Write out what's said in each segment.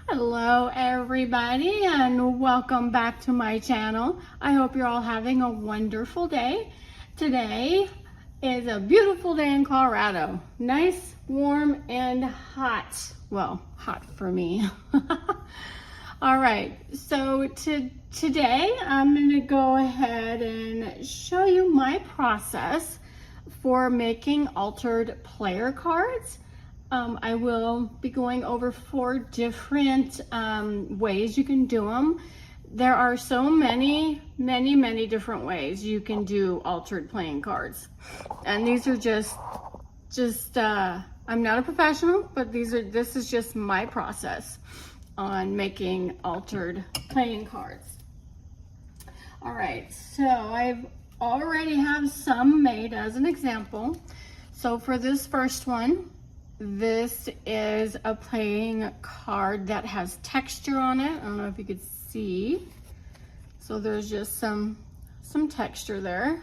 Hello everybody and welcome back to my channel. I hope you're all having a wonderful day. Today is a beautiful day in Colorado. Nice, warm, and hot. Well, hot for me. All right, so today I'm going to go ahead and show you my process for making altered player cards. I will be going over 4 different ways you can do them. There are so many different ways you can do altered playing cards. And these are just I'm not a professional, but this is just my process on making altered playing cards. All right, so I've already have some made as an example. So for this first one, this is a playing card that has texture on it. I don't know if you could see. So there's just some texture there.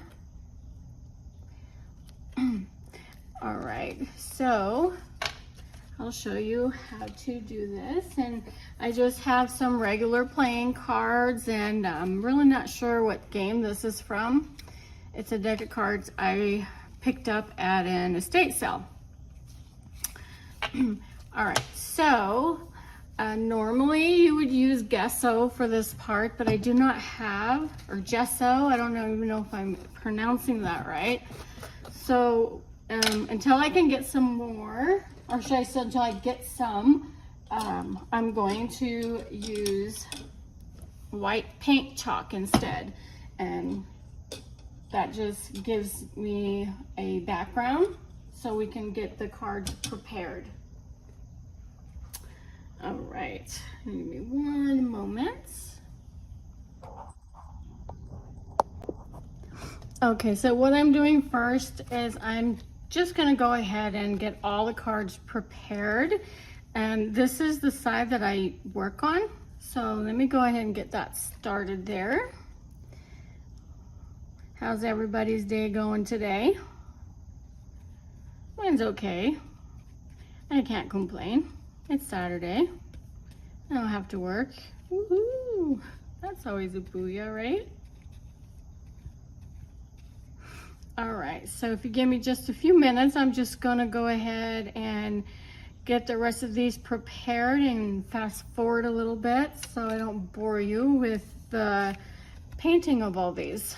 All right, so I'll show you how to do this. And I just have some regular playing cards, and I'm really not sure what game this is from. It's a deck of cards I picked up at an estate sale. All right, so normally you would use gesso for this part, but I do not have, or gesso, I don't even know if I'm pronouncing that right. So until I can get some more, or should I say until I get some, I'm going to use white paint chalk instead. And that just gives me a background so we can get the cards prepared. All right, give me one moment. Okay, so what I'm doing first is I'm just gonna go ahead and get all the cards prepared. And this is the side that I work on. So let me go ahead and get that started there. How's everybody's day going today? Mine's okay. I can't complain. It's Saturday. I don't have to work. Woohoo! That's always a booyah, right? All right, so if you give me just a few minutes, I'm just gonna go ahead and get the rest of these prepared and fast forward a little bit so I don't bore you with the painting of all these.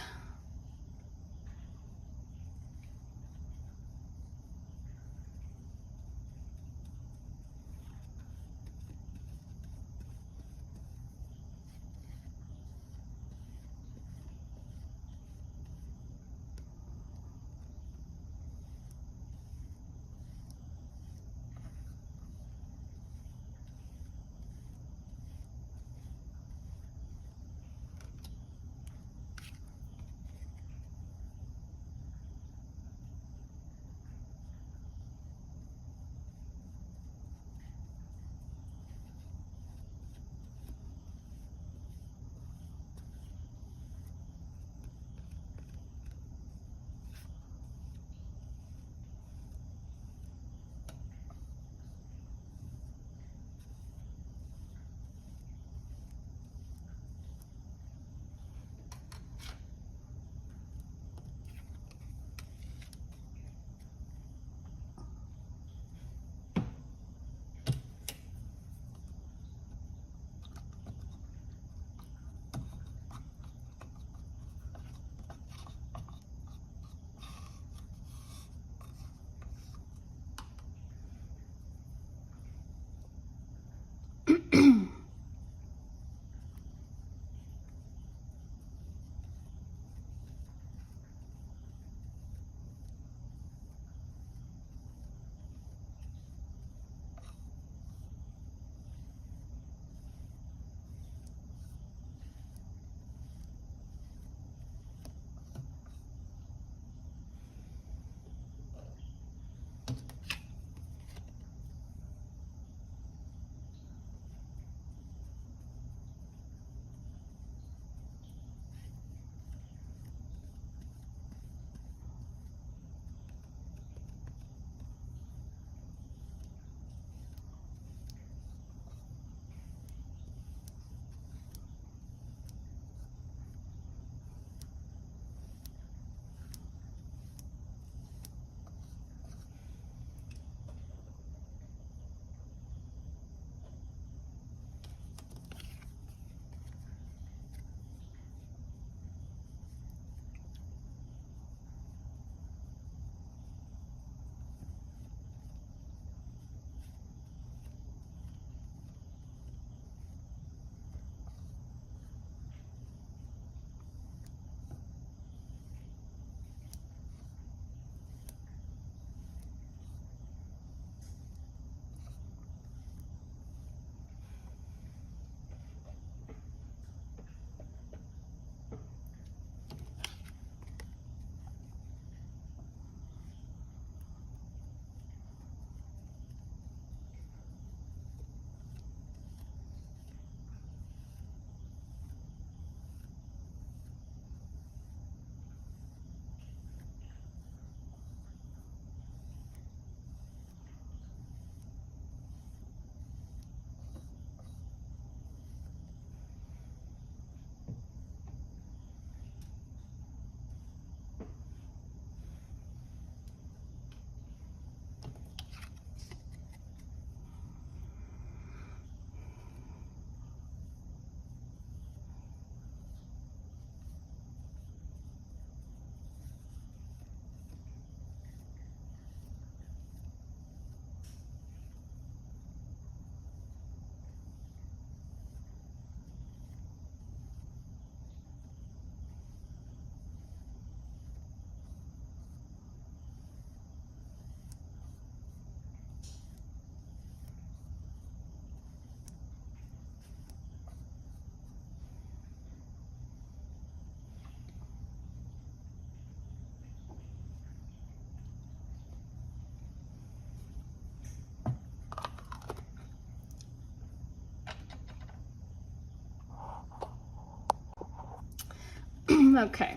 Okay,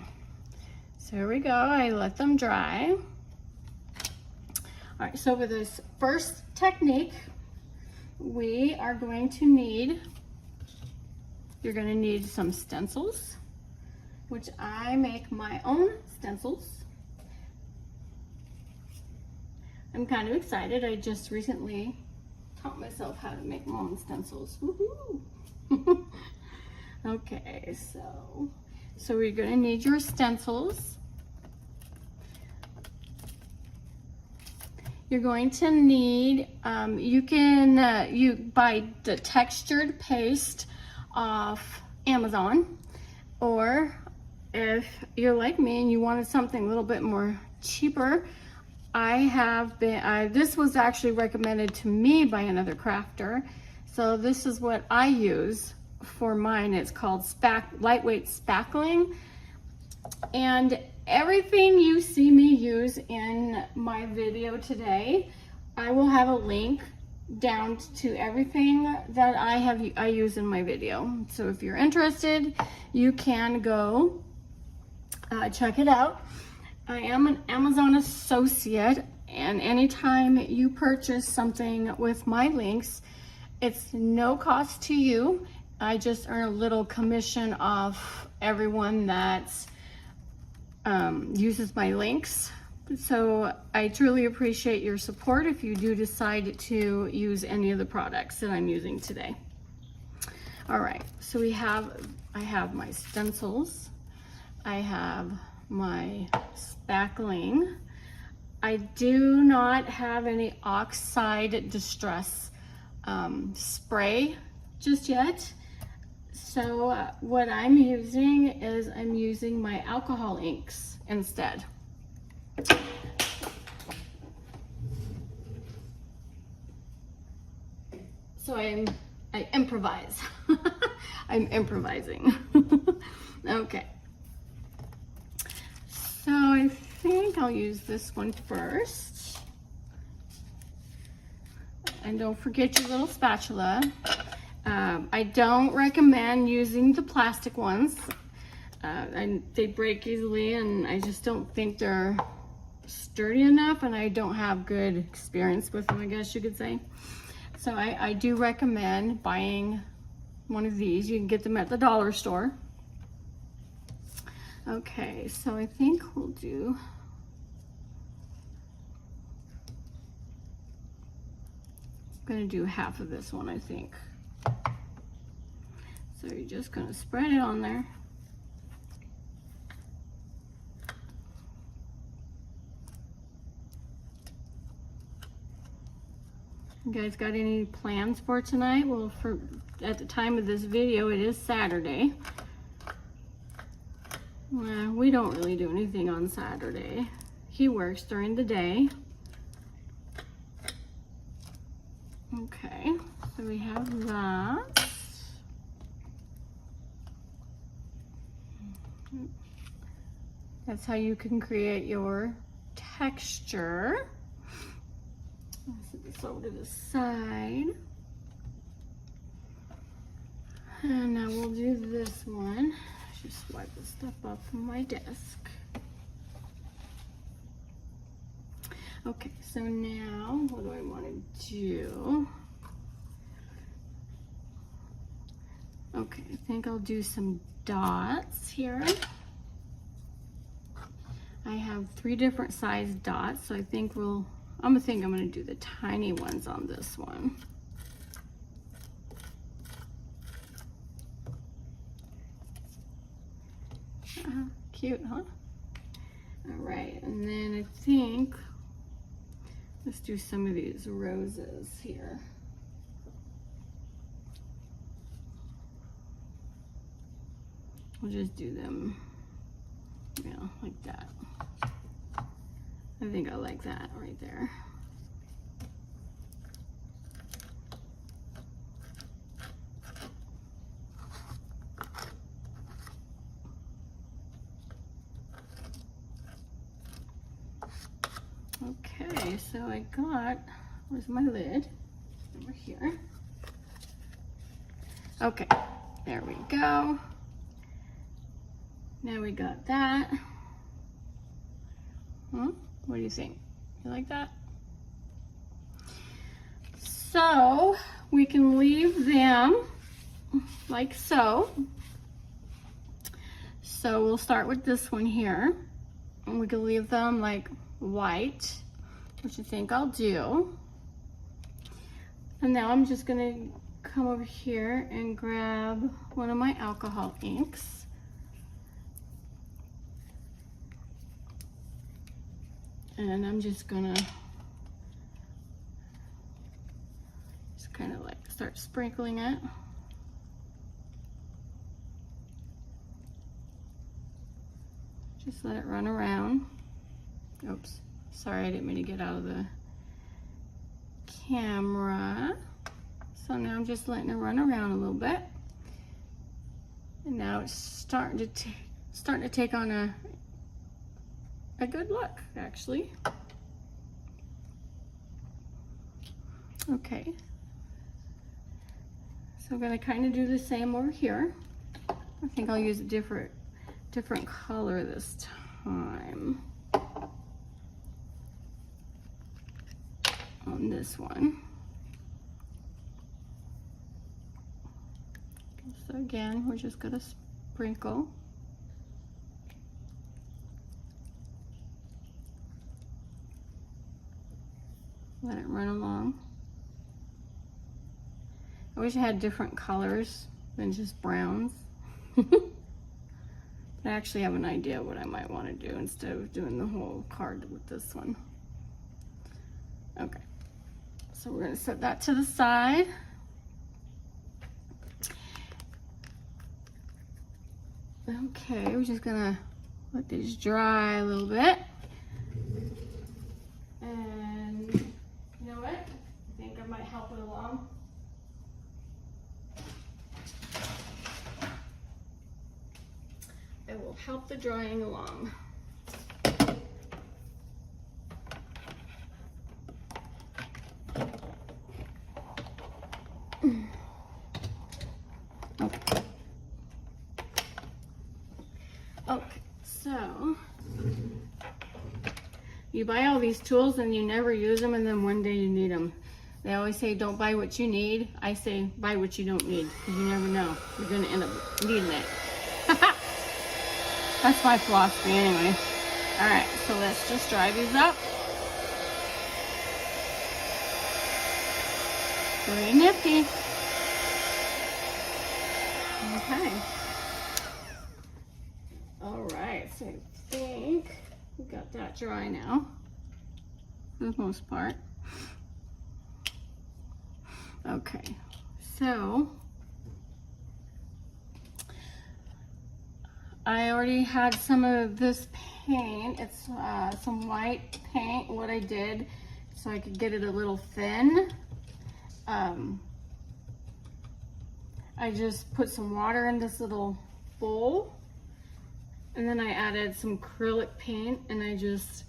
so here we go. I let them dry. All right, so for this first technique, we are going to need, you're going to need some stencils, which I make my own stencils. I'm kind of excited. I just recently taught myself how to make my own stencils. Woohoo! Okay, so we're going to need your stencils. You're going to need, you buy the textured paste off Amazon, or if you're like me and you wanted something a little bit more cheaper, this was actually recommended to me by another crafter. So this is what I use for mine. It's called lightweight spackling. And everything you see me use in my video today, I will have a link down to everything that I use in my video. So if you're interested, you can go check it out. I am an Amazon associate, and anytime you purchase something with my links, it's no cost to you. I just earn a little commission off everyone that uses my links. So I truly appreciate your support if you do decide to use any of the products that I'm using today. All right, so I have my stencils. I have my spackling. I do not have any oxide distress spray just yet. So what I'm using is I'm using my alcohol inks instead. So I improvise. I'm improvising. Okay. So I think I'll use this one first. And don't forget your little spatula. I don't recommend using the plastic ones. They break easily, and I just don't think they're sturdy enough, and I don't have good experience with them, I guess you could say. So I do recommend buying one of these. You can get them at the dollar store. Okay, so I think we'll do, I'm gonna do half of this one, I think. So you're just gonna spread it on there. You guys got any plans for tonight? Well, at the time of this video, it is Saturday. Well, we don't really do anything on Saturday. He works during the day. Okay, so we have that. That's how you can create your texture. I'll set this over to the side. And now we'll do this one. Just wipe the stuff off from my desk. Okay, so now what do I want to do? Okay, I think I'll do some dots here. I have 3 different size dots, so I think I'm gonna do the tiny ones on this one. Cute, huh? All right, and then I think, let's do some of these roses here. We'll just do them, you know, like that. I think I like that right there. Okay, so I got, where's my lid? Over here. Okay, there we go. Now we got that. What do you think? You like that? So we can leave them like so. So we'll start with this one here, and we can leave them like white, which I think I'll do. And now I'm just gonna come over here and grab one of my alcohol inks. And I'm just gonna kind of like start sprinkling it. Just let it run around. Oops, sorry, I didn't mean to get out of the camera. So now I'm just letting it run around a little bit. And now it's starting to take on a good look, actually. Okay. So I'm gonna kind of do the same over here. I think I'll use a different color this time on this one. So again, we're just gonna sprinkle. Let it run along. I wish I had different colors than just browns. I actually have an idea what I might want to do instead of doing the whole card with this one. Okay, so we're going to set that to the side. Okay, we're just going to let these dry a little bit. And you know what? I think I might help it along. It will help the drying along. Okay. Okay, so you buy all these tools and you never use them, and then one day you need them. They always say don't buy what you need. I say buy what you don't need, because you never know. You're gonna end up needing it. That's my philosophy anyway. All right, so let's just dry these up. Very nifty. Okay. All right, so I think we got that dry now, for the most part. Okay, so I already had some of this paint. It's some white paint. What I did, so I could get it a little thin, I just put some water in this little bowl, and then I added some acrylic paint, and I just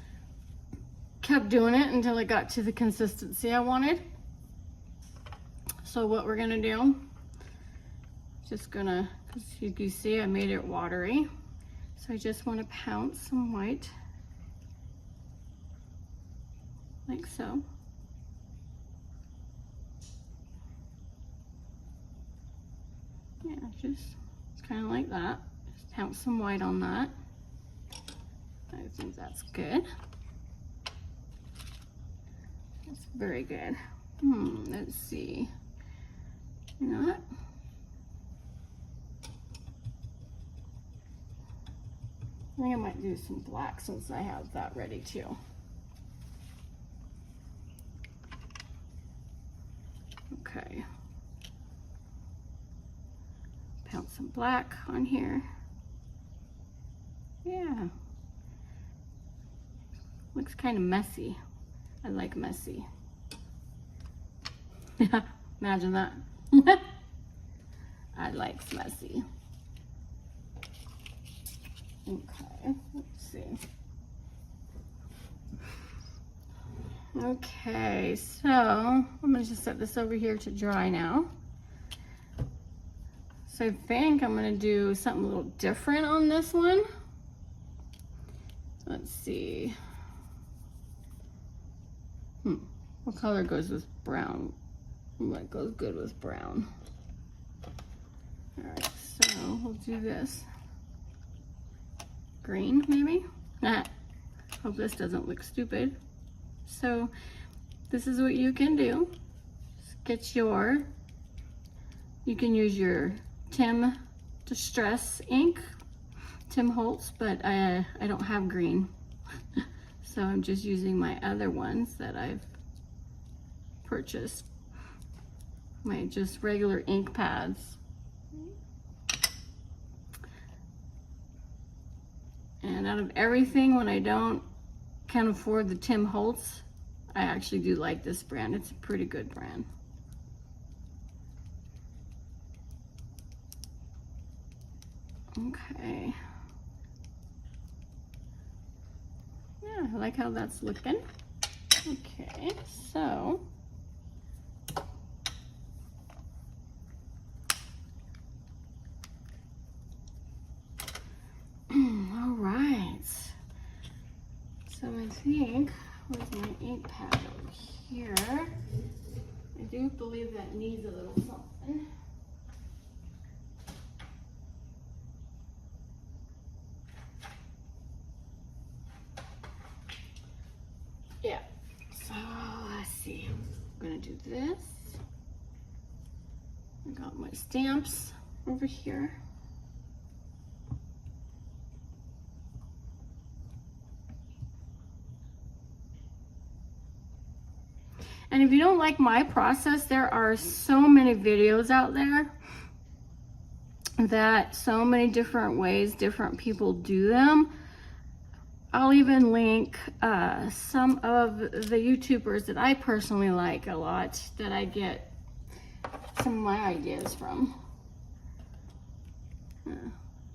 kept doing it until it got to the consistency I wanted. So what we're gonna do, just gonna, as you can see, I made it watery. So I just want to pounce some white, like so. Yeah, just kind of like that. Just pounce some white on that. I think that's good. That's very good. Let's see. You know what? I think I might do some black since I have that ready too. Okay. Pound some black on here. Yeah. Looks kind of messy. I like messy. Imagine that. I like messy. Okay, let's see. Okay, so I'm gonna just set this over here to dry now. So I think I'm gonna do something a little different on this one. Let's see. What color goes with brown? What goes good with brown? All right, so we'll do this. Green, maybe? Hope this doesn't look stupid. So this is what you can do. Get your, you can use your Tim Distress ink, Tim Holtz, but I don't have green. So I'm just using my other ones that I've purchased. My just regular ink pads. And out of everything, when I can't afford the Tim Holtz, I actually do like this brand. It's a pretty good brand. Okay. Yeah, I like how that's looking. Okay, so all right. So I think, where's my ink pad over here? I do believe that needs a little something. Yeah, so let's see. I'm gonna do this. I got my stamps over here. And if you don't like my process, there are so many videos out there that so many different ways different people do them. I'll even link some of the YouTubers that I personally like a lot, that I get some of my ideas from.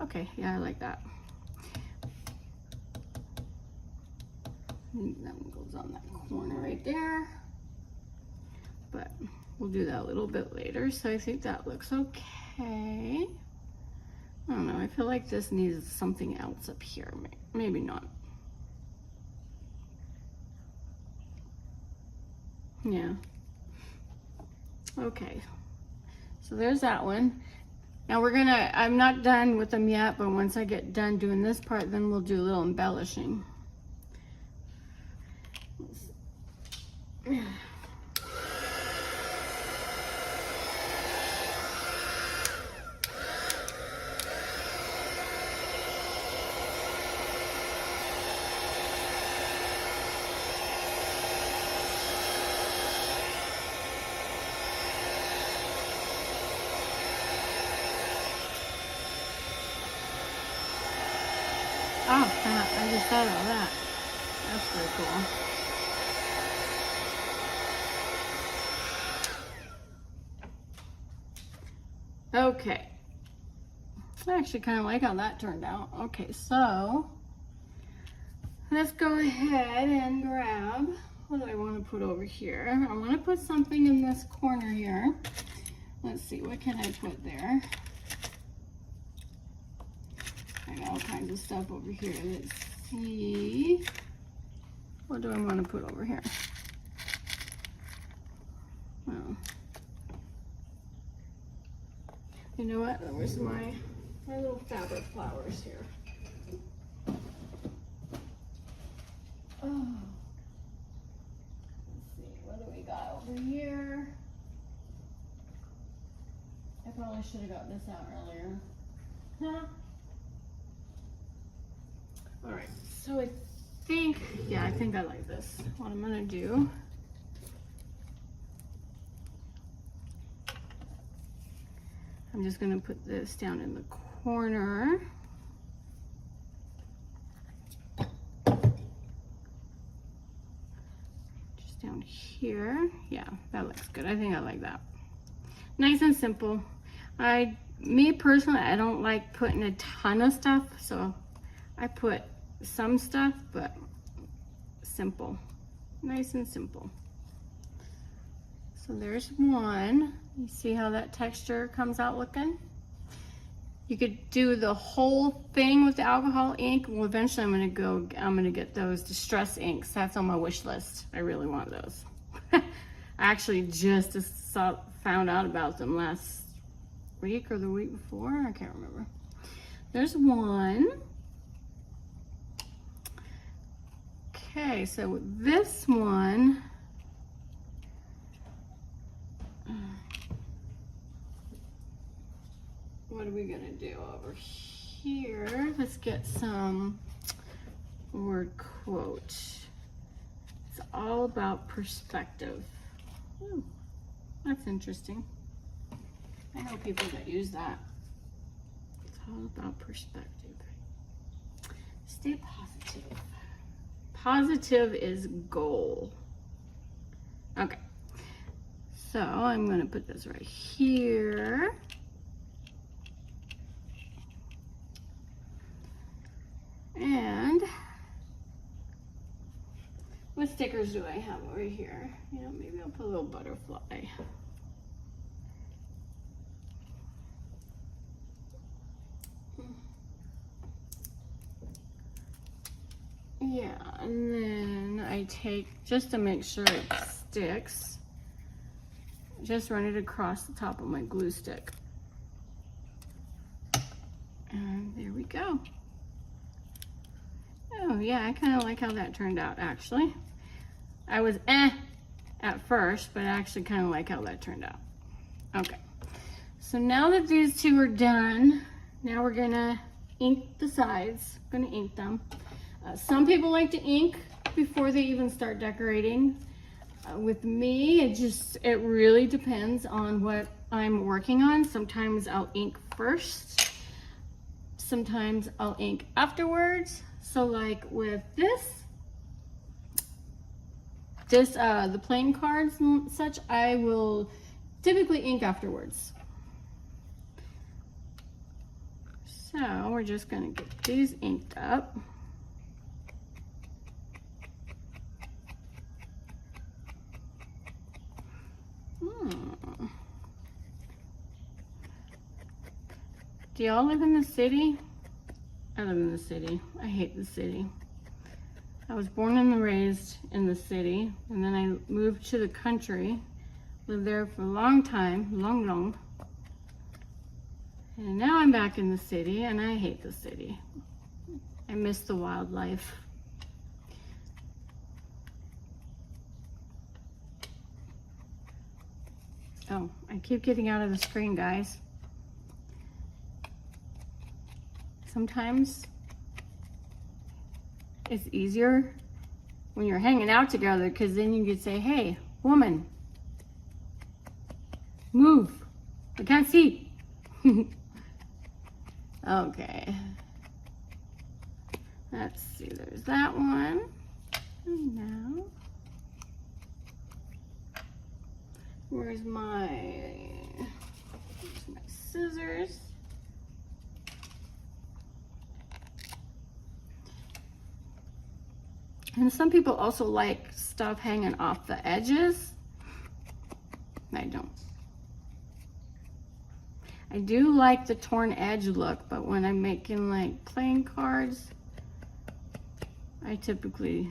Okay, yeah, I like that. And that one goes on that corner right there. But we'll do that a little bit later. So I think that looks okay. I don't know, I feel like this needs something else up here. Maybe not. Yeah. Okay. So there's that one. Now I'm not done with them yet, but once I get done doing this part, then we'll do a little embellishing. Oh, I just thought of that. That's pretty cool. Okay. I actually kind of like how that turned out. Okay, so let's go ahead and grab, what do I want to put over here? I want to put something in this corner here. Let's see, what can I put there? I got all kinds of stuff over here. Let's see. What do I want to put over here? Well, you know what? Where's my little fabric flowers here? Oh. Let's see. What do we got over here? I probably should have got this out earlier. Huh? All right, so I think I like this. What I'm gonna do, I'm just gonna put this down in the corner. Just down here. Yeah, that looks good. I think I like that. Nice and simple. Me personally, I don't like putting a ton of stuff, so I put some stuff, but simple. Nice and simple. So there's one. You see how that texture comes out looking? You could do the whole thing with the alcohol ink. Well, eventually I'm gonna get those distress inks. That's on my wish list. I really want those. I actually just found out about them last week or the week before. I can't remember. There's one. Okay, so this one, what are we gonna do over here? Let's get some word quote. It's all about perspective. Ooh, that's interesting. I know people that use that. It's all about perspective. Stay positive. Positive is goal. Okay. So I'm going to put this right here. And what stickers do I have over here? You know, maybe I'll put a little butterfly. Yeah, and then I take, just to make sure it sticks, just run it across the top of my glue stick. And there we go. Oh yeah, I kind of like how that turned out actually. I was at first, but I actually kind of like how that turned out. Okay, so now that these two are done, now we're gonna ink the sides. I'm gonna ink them. Some people like to ink before they even start decorating. With me, it really depends on what I'm working on. Sometimes I'll ink first. Sometimes I'll ink afterwards. So like with the playing cards and such, I will typically ink afterwards. So we're just gonna get these inked up. Do y'all live in the city? I live in the city. I hate the city. I was born and raised in the city, and then I moved to the country, lived there for a long time, long. And now I'm back in the city, and I hate the city. I miss the wildlife. Oh, I keep getting out of the screen, guys. Sometimes it's easier when you're hanging out together, because then you could say, hey, woman, move. I can't see. Okay. Let's see, there's that one. And now, where's my scissors? And some people also like stuff hanging off the edges. I don't. I do like the torn edge look, but when I'm making like playing cards, I typically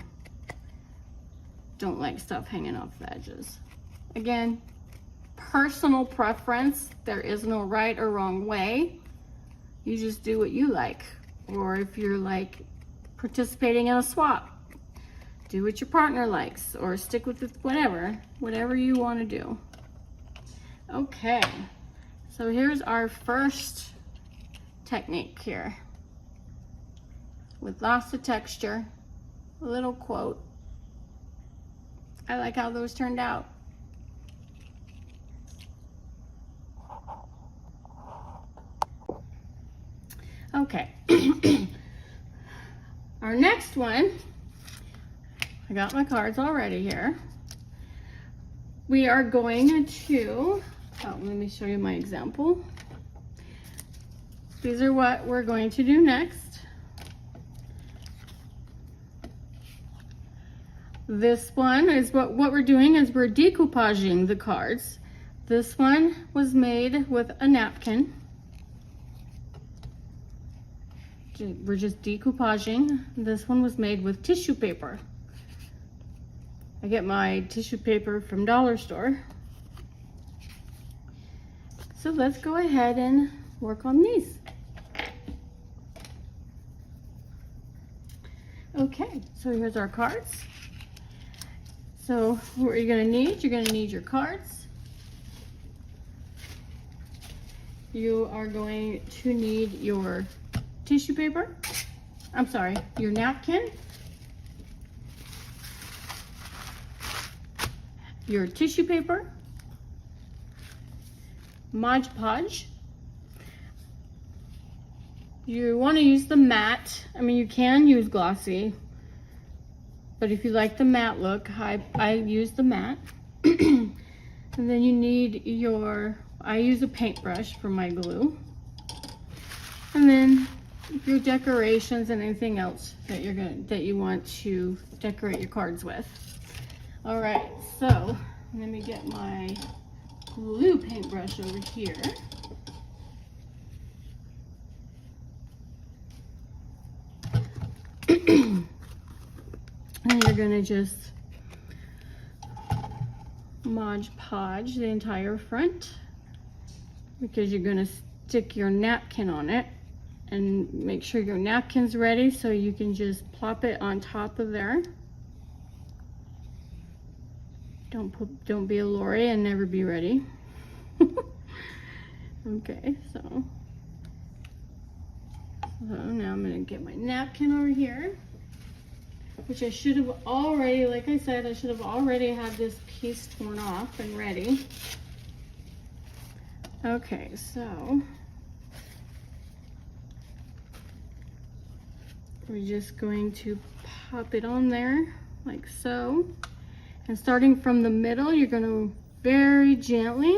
don't like stuff hanging off the edges. Again, personal preference. There is no right or wrong way. You just do what you like. Or if you're like participating in a swap, do what your partner likes, or stick with it, whatever you want to do. Okay, so here's our first technique here with lots of texture, a little quote. I like how those turned out. Okay, our next one, I got my cards already here. We are going to, let me show you my example. These are what we're going to do next. This one is what we're doing is we're decoupaging the cards. This one was made with a napkin. we're just decoupaging. This one was made with tissue paper. I get my tissue paper from Dollar Store. So let's go ahead and work on these. Okay, so here's our cards. So what you're gonna need your cards. You are going to need your tissue paper. I'm sorry, your napkin. Your tissue paper. Mod Podge. You want to use the matte. I mean, you can use glossy, but if you like the matte look, I use the matte. And then you need I use a paintbrush for my glue. And then your decorations and anything else that you want to decorate your cards with. All right, so let me get my glue paintbrush over here. And you're gonna just Mod Podge the entire front, because you're gonna stick your napkin on it, and make sure your napkin's ready so you can just plop it on top of there. Don't be a Lori and never be ready. Okay, so now I'm gonna get my napkin over here, which I should have already, like I said, I should have already had this piece torn off and ready. Okay, so we're just going to pop it on there like so. And starting from the middle, you're going to very gently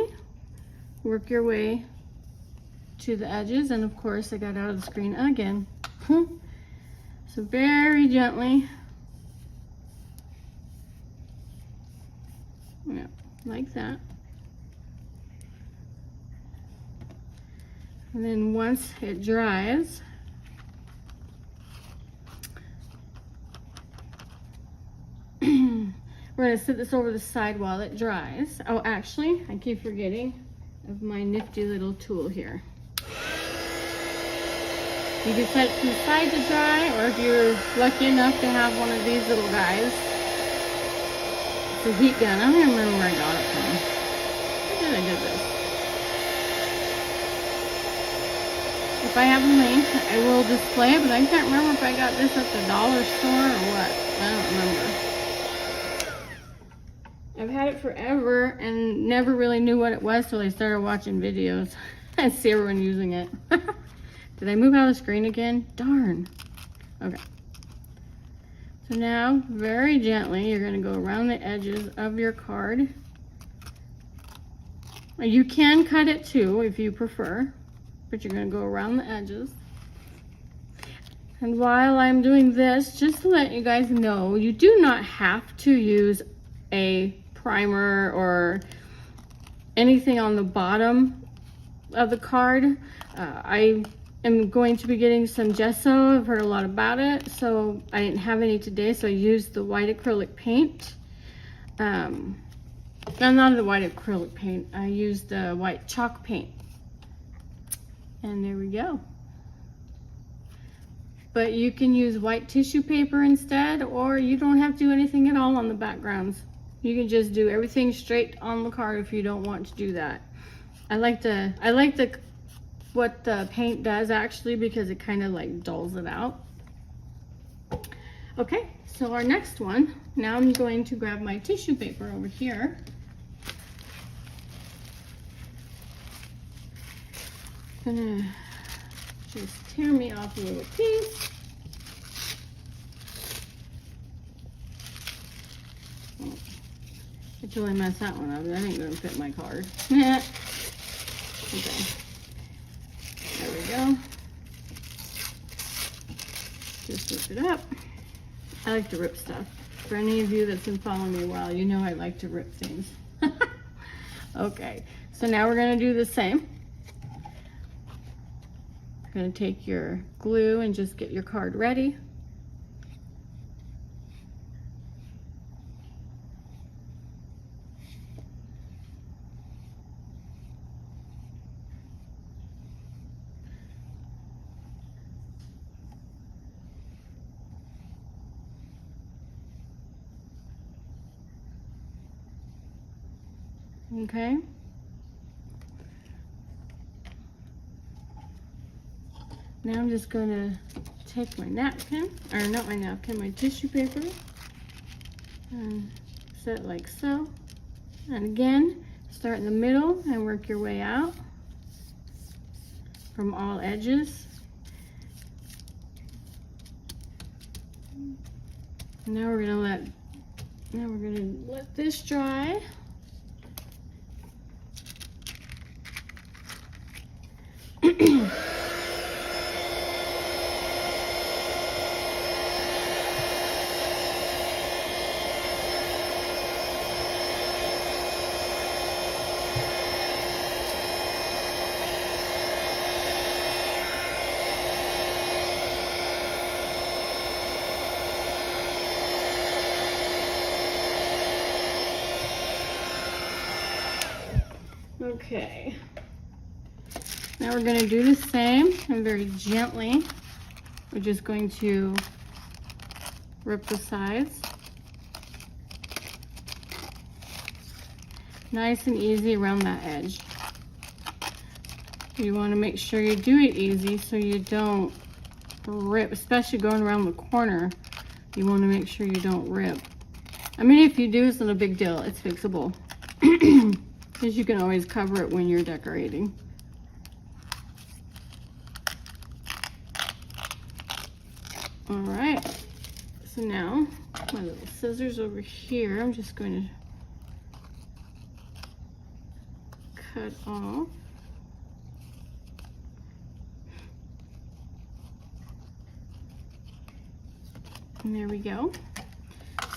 work your way to the edges. And of course, I got out of the screen again. So very gently. Yeah, like that. And then once it dries, we're gonna sit this over the side while it dries. Oh, actually, I keep forgetting of my nifty little tool here. You can set it to the side to dry, or if you're lucky enough to have one of these little guys, it's a heat gun. I don't even remember where I got it from. I did this. If I have a link, I will display it, but I can't remember if I got this at the dollar store or what. I don't remember. I've had it forever and never really knew what it was till I started watching videos. I see everyone using it. Did I move out of the screen again? Darn. Okay. So now, very gently, you're going to go around the edges of your card. You can cut it too if you prefer, but you're going to go around the edges. And while I'm doing this, just to let you guys know, you do not have to use a primer or anything on the bottom of the card. I am going to be getting some gesso. I've heard a lot about it, so I didn't have any today, so I used the white acrylic paint. Not the white acrylic paint, I used the white chalk paint. And there we go. But you can use white tissue paper instead, or you don't have to do anything at all on the backgrounds. You can just do everything straight on the card if you don't want to do that. I like what the paint does actually, because it kind of like dulls it out. Okay, so our next one, now I'm going to grab my tissue paper over here. Gonna just tear me off a little piece. Oh, I totally messed that one up. That ain't gonna fit my card. Okay. There we go. Just rip it up. I like to rip stuff. For any of you that's been following me a while, you know I like to rip things. Okay, so now we're gonna do the same. Going to take your glue and just get your card ready. Okay. Now I'm just going to take my napkin, or not my napkin, my tissue paper, and set it like so. And again, start in the middle and work your way out from all edges. Now we're gonna let this dry. Okay, now we're going to do the same, and very gently we're just going to rip the sides. Nice and easy around that edge. You want to make sure you do it easy so you don't rip, especially going around the corner. You want to make sure you don't rip. I mean, if you do, it's not a big deal. It's fixable. Because you can always cover it when you're decorating. All right, so now my little scissors over here, I'm just going to cut off. And there we go.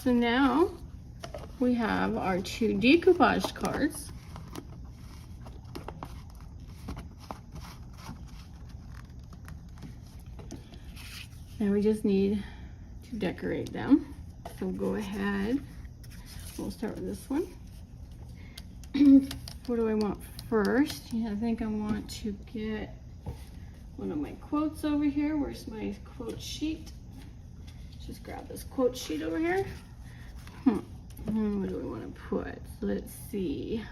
So now we have our 2 decoupage cards. Now we just need to decorate them. So go ahead. We'll start with this one. What do I want first? Yeah, I think I want to get one of my quotes over here. Where's my quote sheet? Just grab this quote sheet over here. What do we want to put? Let's see.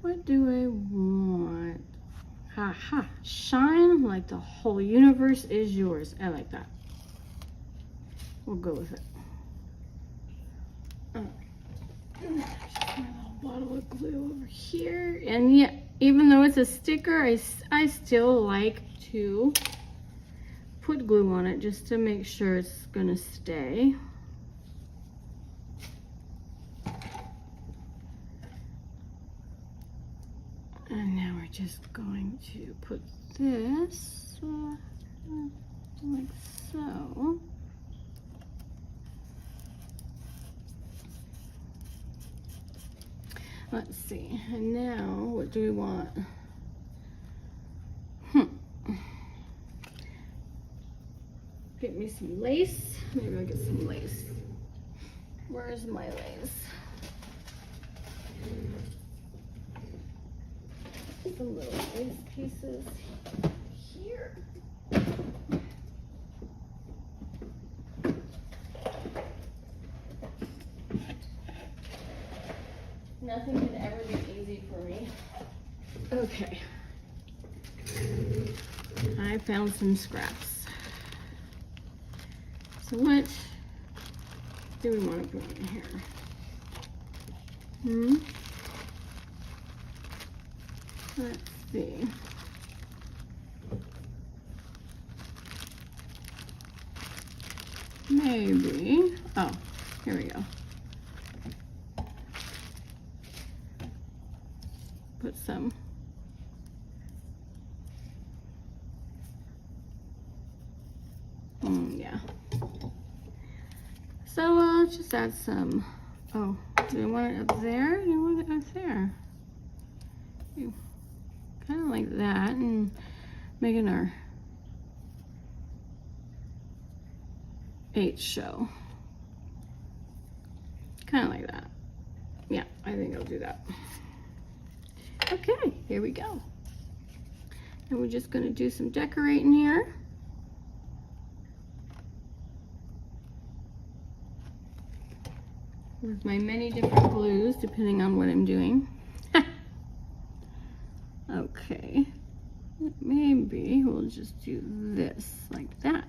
What do I want? Haha, shine like the whole universe is yours. I like that. We'll go with it. Just my little bottle of glue over here. And yeah, even though it's a sticker, I still like to put glue on it just to make sure it's gonna stay. And now we're just going to put this like so. Let's see, and now what do we want? Get me some lace. Maybe I'll get some lace. Where's my lace? Some little lace pieces here. Nothing could ever be easy for me. Okay. I found some scraps. So what do we want to put in here? Let's see. Maybe. Oh, here we go. Put some. Yeah. So just add some. Oh, Do you want it up there? You want it up there? Kind of like that, and making our H show. Kind of like that. Yeah, I think I'll do that. Okay, here we go. And we're just going to do some decorating here. With my many different glues, depending on what I'm doing. Okay, maybe we'll just do this like that.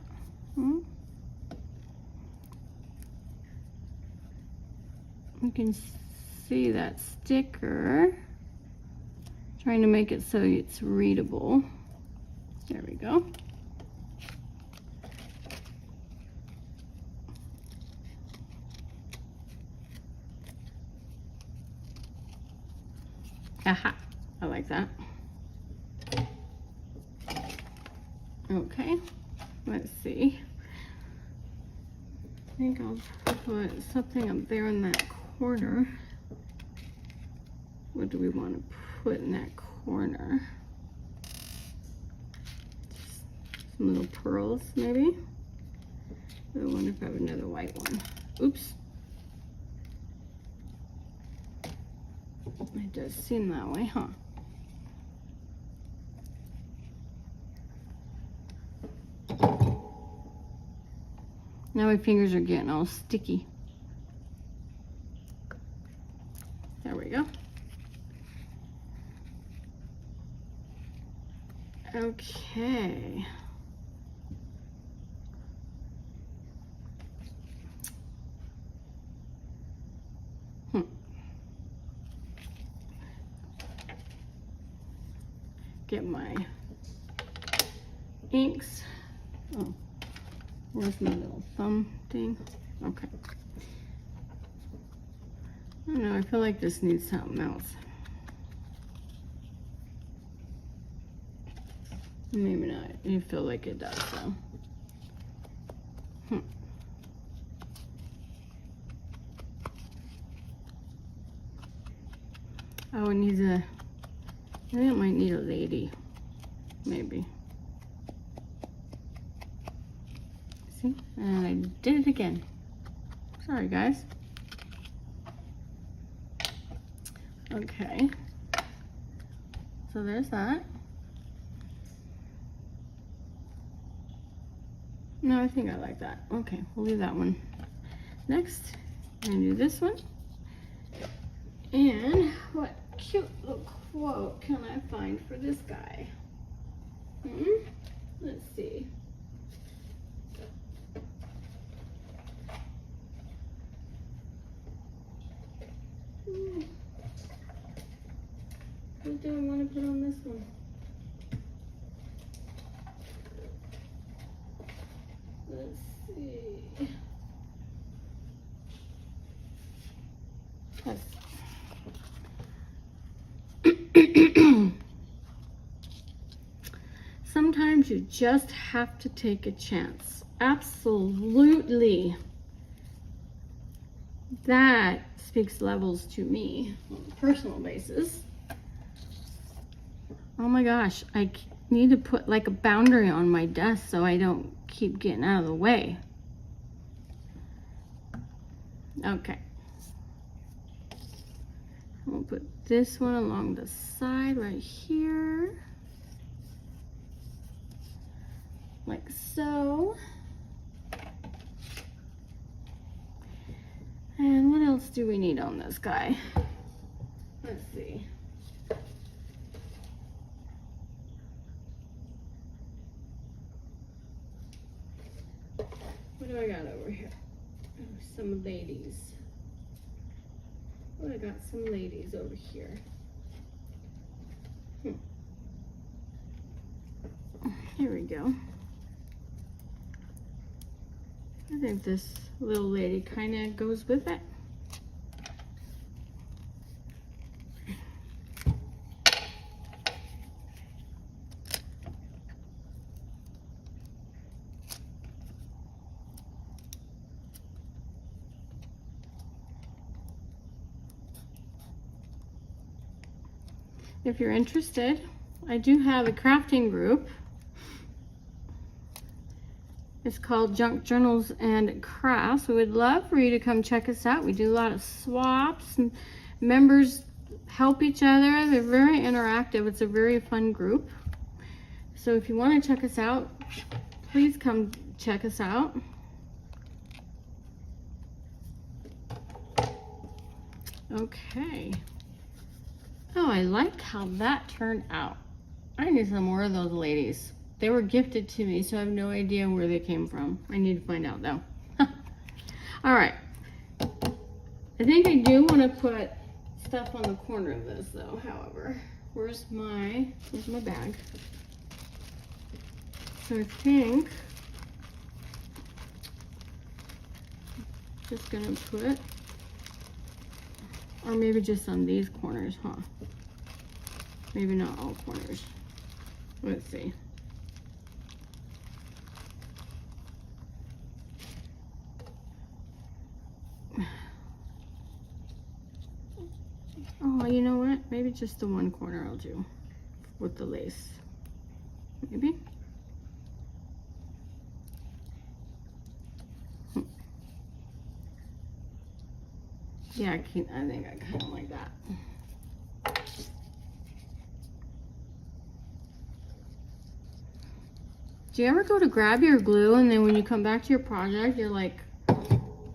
You can see that sticker. Trying to make it so it's readable. There we go. Aha, I like that. Okay, let's see. I think I'll put something up there in that corner. What do we want to put in that corner? Some little pearls, maybe? I wonder if I have another white one. Oops. It does seem that way, huh? Now my fingers are getting all sticky. There we go. Okay. Get my inks. Oh, where's my little thumb thing? Okay. I don't know, I feel like this needs something else. Maybe not. You feel like it does, though. Oh, it needs a... I think it might need a lady. Maybe. See? And I did it again. Sorry, guys. Okay. So there's that. No, I think I like that. Okay, we'll leave that one. Next, I'm gonna do this one. And what cute little quote can I find for this guy? Let's see. What do I want to put on this one? Let's see. Sometimes you just have to take a chance. Absolutely. That speaks levels to me on a personal basis. Oh my gosh, I need to put like a boundary on my desk so I don't keep getting out of the way. Okay. We'll put this one along the side right here. Like so. And what else do we need on this guy? Let's see. What do I got over here? Oh, some ladies. Oh, I got some ladies over here. Here we go. I think this little lady kind of goes with it. if you're interested. I do have a crafting group. It's called Junk Journals and Crafts. We would love for you to come check us out. We do a lot of swaps and members help each other. They're very interactive. It's a very fun group. So if you want to check us out, please come check us out. Okay. Oh, I like how that turned out. I need some more of those ladies. They were gifted to me, so I have no idea where they came from. I need to find out though. All right. I think I do want to put stuff on the corner of this though, however. Where's my bag? So I think just gonna put, or maybe just on these corners, huh? Maybe not all corners. Let's see. Oh, you know what? Maybe just the one corner I'll do with the lace. Maybe. Yeah, I think I kind of like that. Do you ever go to grab your glue and then when you come back to your project, you're like,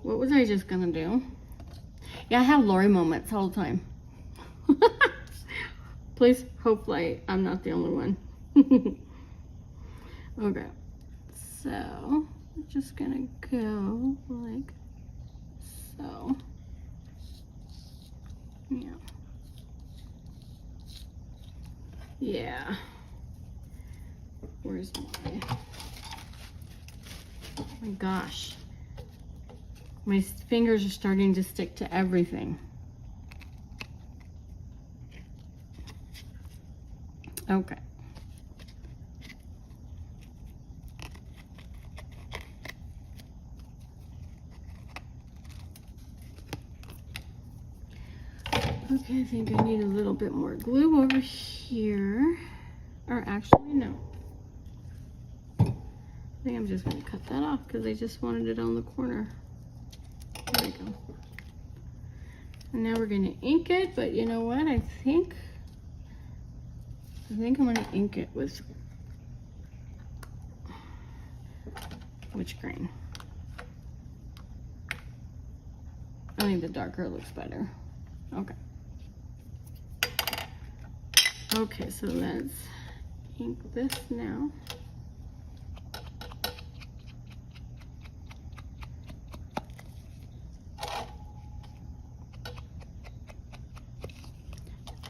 what was I just gonna do? Yeah, I have Lori moments all the time. Please, hopefully I'm not the only one. Okay, so I'm just gonna go like so. Yeah. Yeah. Where's oh my gosh. My fingers are starting to stick to everything. Okay. Okay, I think I need a little bit more glue over here. Or actually, no. I think I'm just going to cut that off because I just wanted it on the corner. There we go. And now we're going to ink it, but you know what? I think I'm going to ink it with which grain? I think the darker looks better. Okay. Okay, so let's ink this now.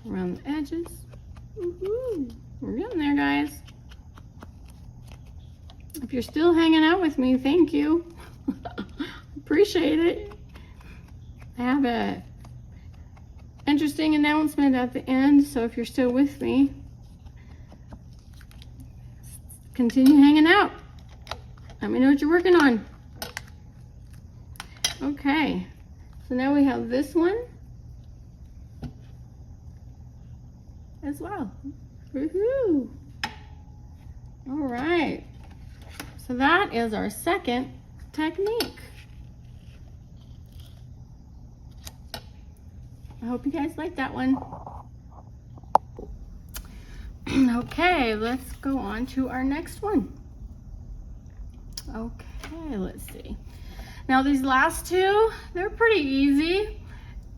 Around the edges. Woohoo! We're getting there, guys. If you're still hanging out with me, thank you. Appreciate it. I have a interesting announcement at the end, so if you're still with me, continue hanging out. Let me know what you're working on. Okay, so now we have this one as well. Woohoo! All right, so that is our second technique. I hope you guys like that one. Okay, let's go on to our next one. Okay, let's see. Now these last two, they're pretty easy,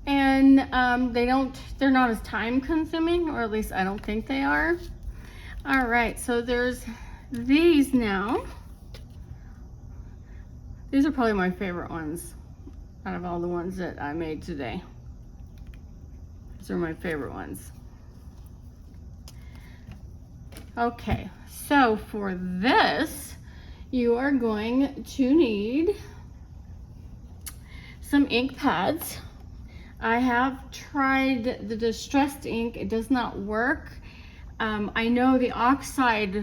and they're not as time consuming, or at least I don't think they are. All right, so there's these now. These are probably my favorite ones out of all the ones that I made today. These are my favorite ones. Okay, so for this, you are going to need some ink pads. I have tried the distressed ink. It does not work. I know the oxide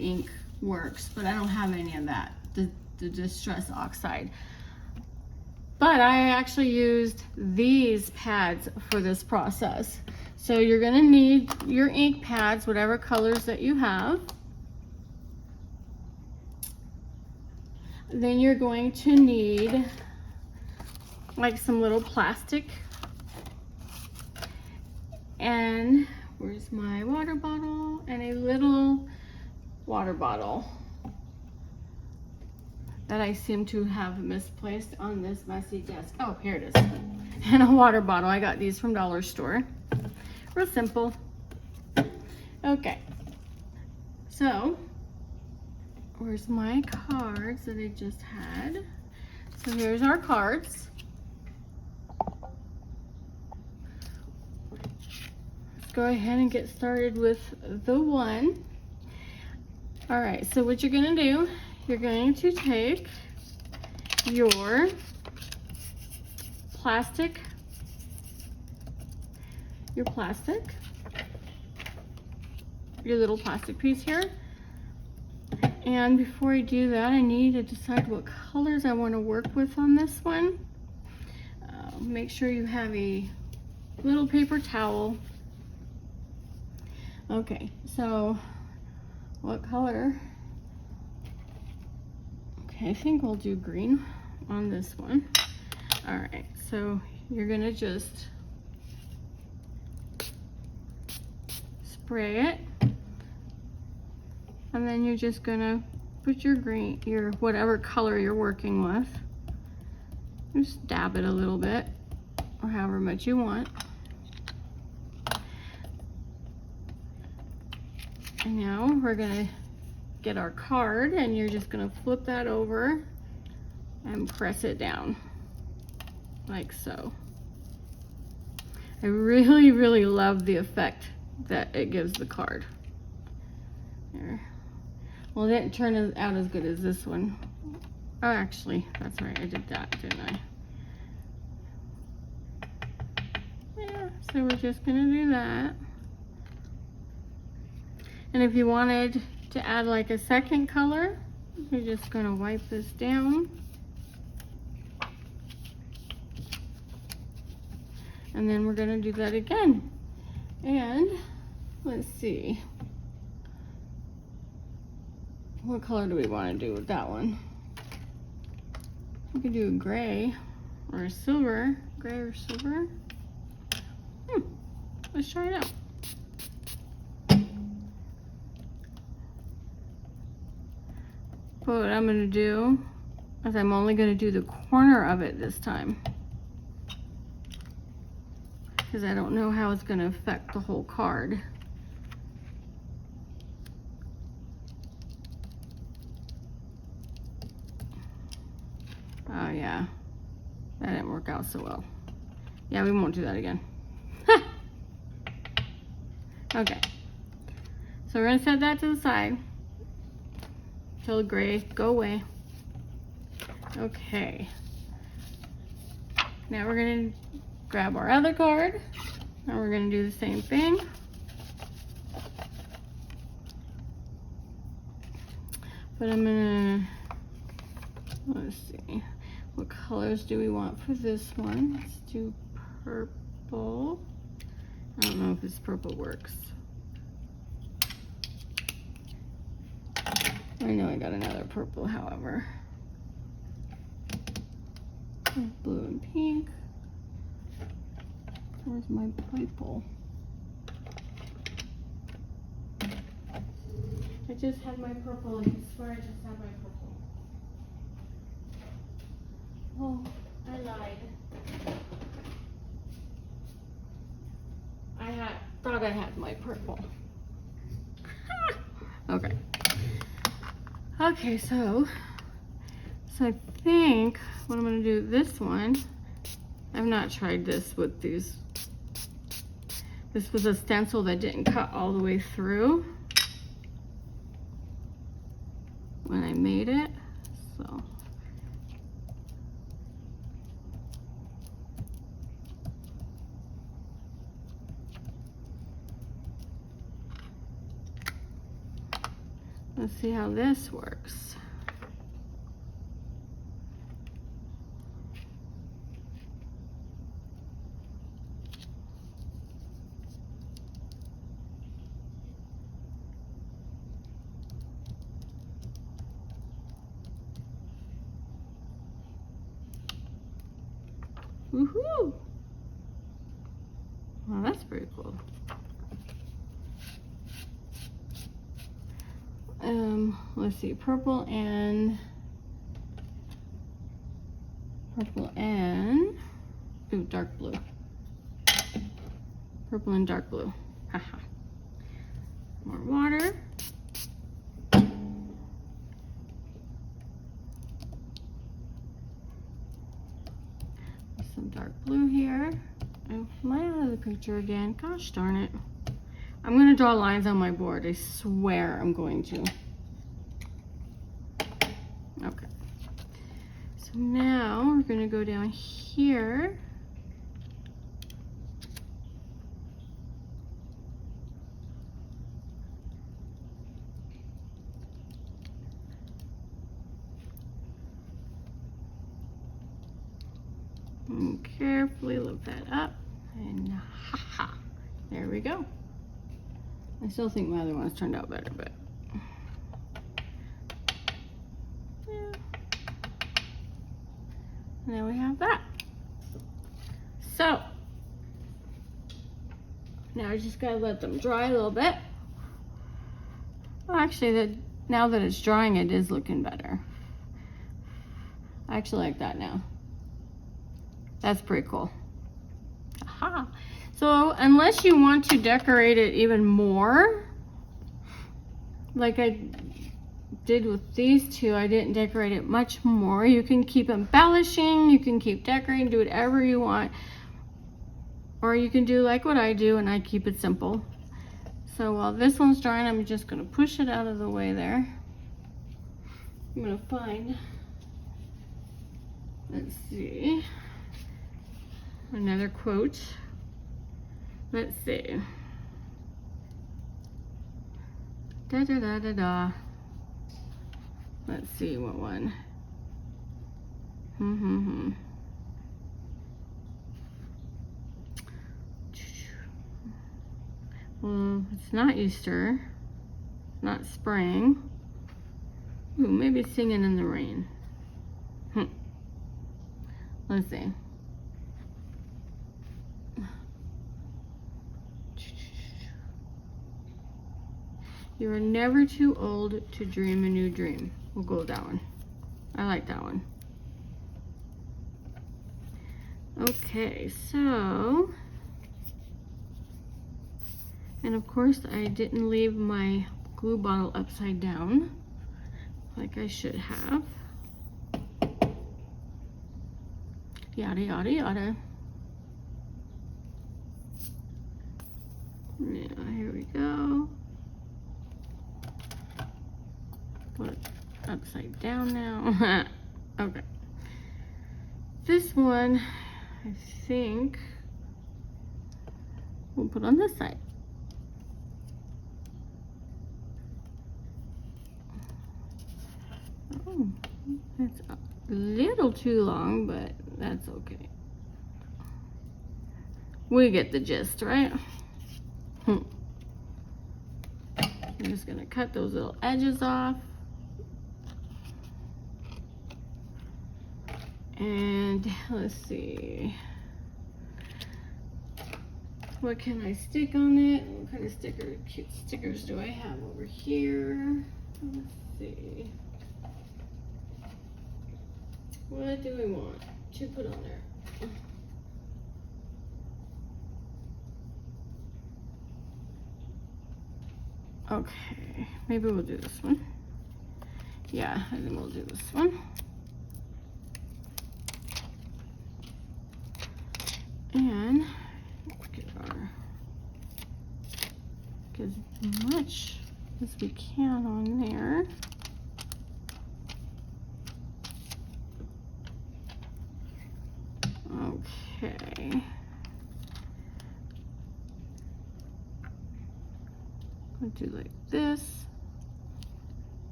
ink works, but I don't have any of that, the distress oxide. But I actually used these pads for this process. So you're gonna need your ink pads, whatever colors that you have. Then you're going to need like some little plastic. And where's my water bottle? And a little water bottle that I seem to have misplaced on this messy desk. Oh, here it is. And a water bottle. I got these from Dollar Store. Real simple. Okay. So, where's my cards that I just had? So here's our cards. Let's go ahead and get started with the one. All right, so what you're gonna do, you're going to take your plastic, your little plastic piece here. And before I do that, I need to decide what colors I want to work with on this one. Make sure you have a little paper towel. Okay, so what color? Okay, I think we'll do green on this one. All right, so you're gonna just spray it, and then you're just gonna put your green, your whatever color you're working with, just dab it a little bit, or however much you want. And now we're gonna get our card, and you're just gonna flip that over and press it down like so. I really, really love the effect that it gives the card. There. Well, it didn't turn out as good as this one. Oh, actually, that's right, I did that, didn't I? Yeah, so we're just gonna do that. And if you wanted to add like a second color, you're just gonna wipe this down. And then we're gonna do that again. And let's see. What color do we want to do with that one? We could do a gray or a silver. Gray or silver? Let's try it out. But what I'm going to do is I'm only going to do the corner of it this time, because I don't know how it's going to affect the whole card. Oh yeah, that didn't work out so well. Yeah, we won't do that again. Okay, so we're gonna set that to the side till the gray go away. Okay, now we're gonna grab our other card, and we're gonna do the same thing. But I'm gonna, let's see, what colors do we want for this one? Let's do purple. I don't know if this purple works. I know I got another purple, however. Blue and pink. Where's my purple? I just had my purple. I swear I just had my purple. Oh, I lied. Thought I had my purple. Okay. Okay, so I think what I'm gonna do this one, I've not tried this with these. This was a stencil that didn't cut all the way through when I made it, so. Let's see how this works. Woohoo! Well, that's pretty cool. Let's see, purple and ooh, dark blue. Purple and dark blue. Haha. More water. Some dark blue here. Oh, my other picture again. Gosh darn it. I'm going to draw lines on my board. I swear I'm going to. Okay. So now we're going to go down here. And carefully lift that up. And ha-ha. There we go. I still think my other ones turned out better, but yeah. And there we have that. So now I just gotta let them dry a little bit. Well, actually, now that it's drying, it is looking better. I actually like that now. That's pretty cool. Aha. So unless you want to decorate it even more, like I did with these two, I didn't decorate it much more. You can keep embellishing, you can keep decorating, do whatever you want. Or you can do like what I do, and I keep it simple. So while this one's drying, I'm just gonna push it out of the way there. I'm gonna find, let's see, another quote. Let's see. Da da da da da. Let's see what one. Well, it's not Easter, not spring. Ooh, maybe singing in the rain. Let's see. You are never too old to dream a new dream. We'll go with that one. I like that one. Okay, so, and of course I didn't leave my glue bottle upside down like I should have. Yada, yada, yada. Yeah, here we go. Put it upside down now. Okay. This one, I think, we'll put on this side. Oh, it's a little too long, but that's okay. We get the gist, right? I'm just gonna cut those little edges off. And let's see, what can I stick on it? What kind of cute stickers do I have over here? Let's see. What do we want to put on there? Okay, maybe we'll do this one. Yeah, I think we'll do this one. And get as much as we can on there. Okay. I'll do like this.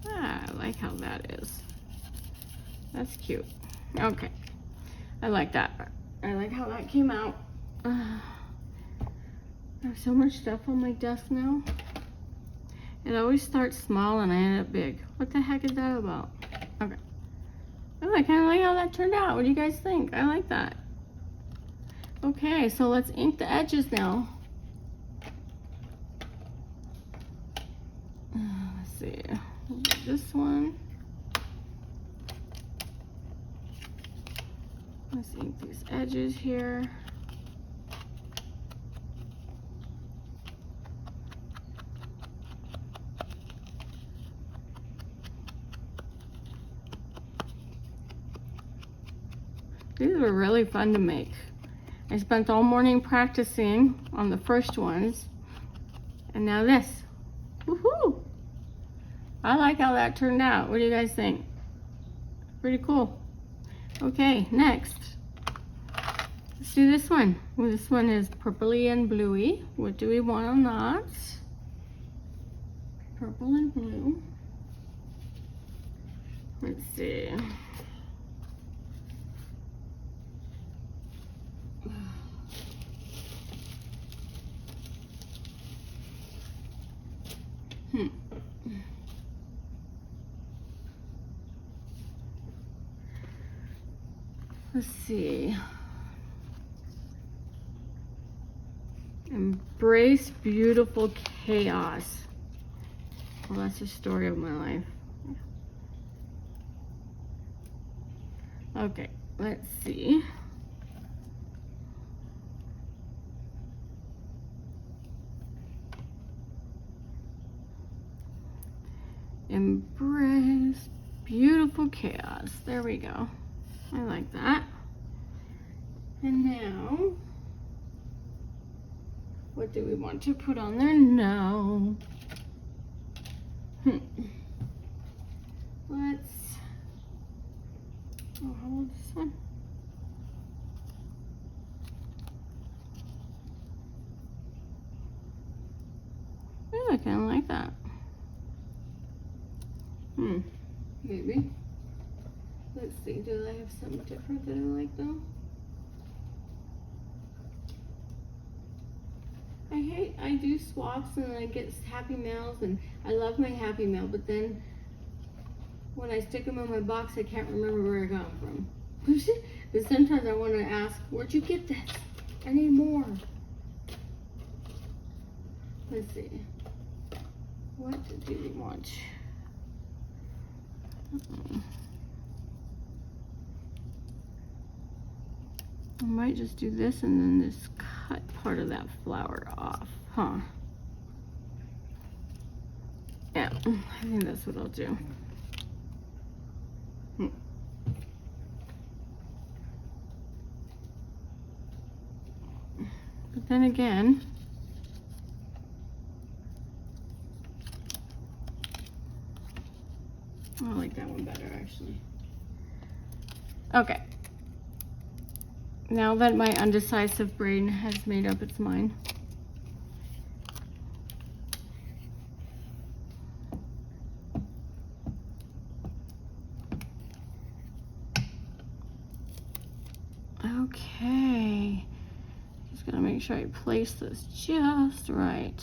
Ah, I like how that is. That's cute. Okay, I like that. I like how that came out. I have so much stuff on my desk now. It always starts small and I end up big. What the heck is that about? Okay. Oh, I kind of like how that turned out. What do you guys think? I like that. Okay, so let's ink the edges now. Let's see, this one. Let's ink these edges here. These were really fun to make. I spent all morning practicing on the first ones, and now this. Woohoo! I like how that turned out. What do you guys think? Pretty cool. Okay, next. Let's do this one. Well, this one is purpley and bluey. What do we want on that? Purple and blue. Let's see. Let's see. Embrace beautiful chaos. Well, that's the story of my life. Okay, let's see. Embrace beautiful chaos. There we go. I like that. And now, what do we want to put on there? No. Let's, oh, how about this one? I kind of like that. Maybe. Let's see, do I have something different that I like though? I do swaps and I get Happy Mails, and I love my Happy Mail, but then when I stick them in my box, I can't remember where I got them from. But sometimes I want to ask, where'd you get this? I need more. Let's see. What do we want? I might just do this and then just cut part of that flower off, huh? Yeah, I think that's what I'll do. But then again, I like that one better actually. Okay. Now that my undecisive brain has made up its mind, okay, just gonna make sure I place this just right.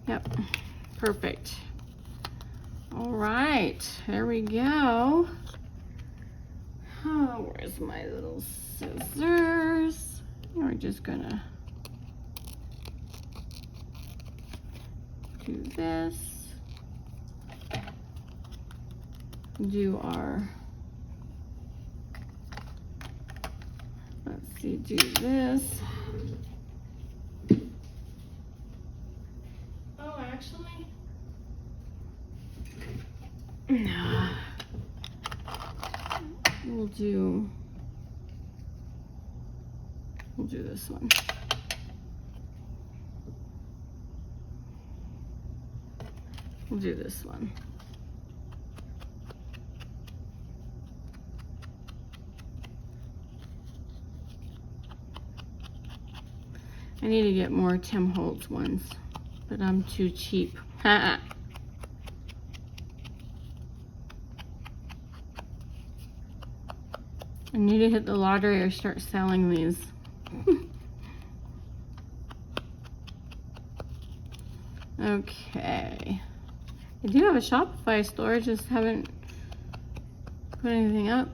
Yep, perfect. All right, there we go. Oh, where's my little scissors? We're just gonna do this. Do our, let's see, do this. Oh, actually, no. We'll do this one. We'll do this one. I need to get more Tim Holtz ones, but I'm too cheap. I need to hit the lottery or start selling these. Okay. I do have a Shopify store, just haven't put anything up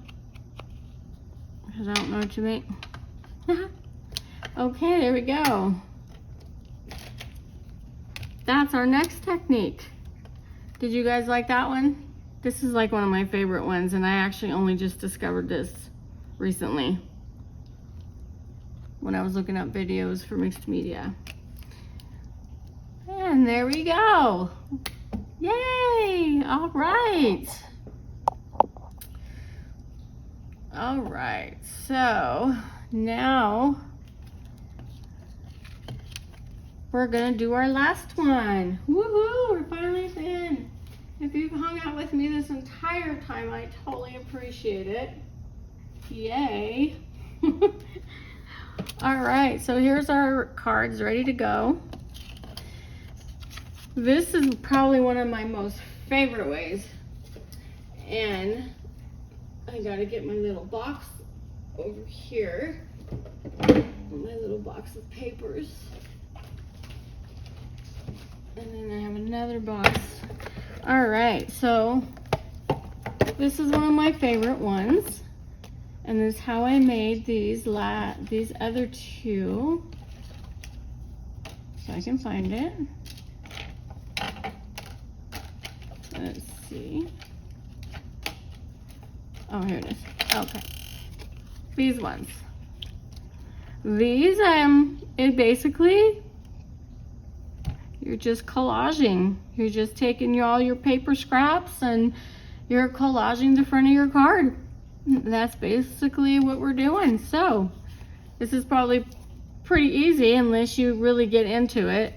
because I don't know what to make. Okay, there we go. That's our next technique. Did you guys like that one? This is like one of my favorite ones, and I actually only just discovered this recently when I was looking up videos for mixed media. And there we go. Yay! All right. All right, so now we're gonna do our last one. Woohoo, we're finally in. If you've hung out with me this entire time, I totally appreciate it. Yay. All right, so here's our cards ready to go. This is probably one of my most favorite ways. And I gotta get my little box over here. My little box of papers. And then I have another box. All right, so this is one of my favorite ones. And this is how I made these other two. So I can find it. Let's see. Oh, here it is. Okay. These ones. These, it basically, you're just collaging. You're just taking all your paper scraps and you're collaging the front of your card. That's basically what we're doing. So, this is probably pretty easy unless you really get into it.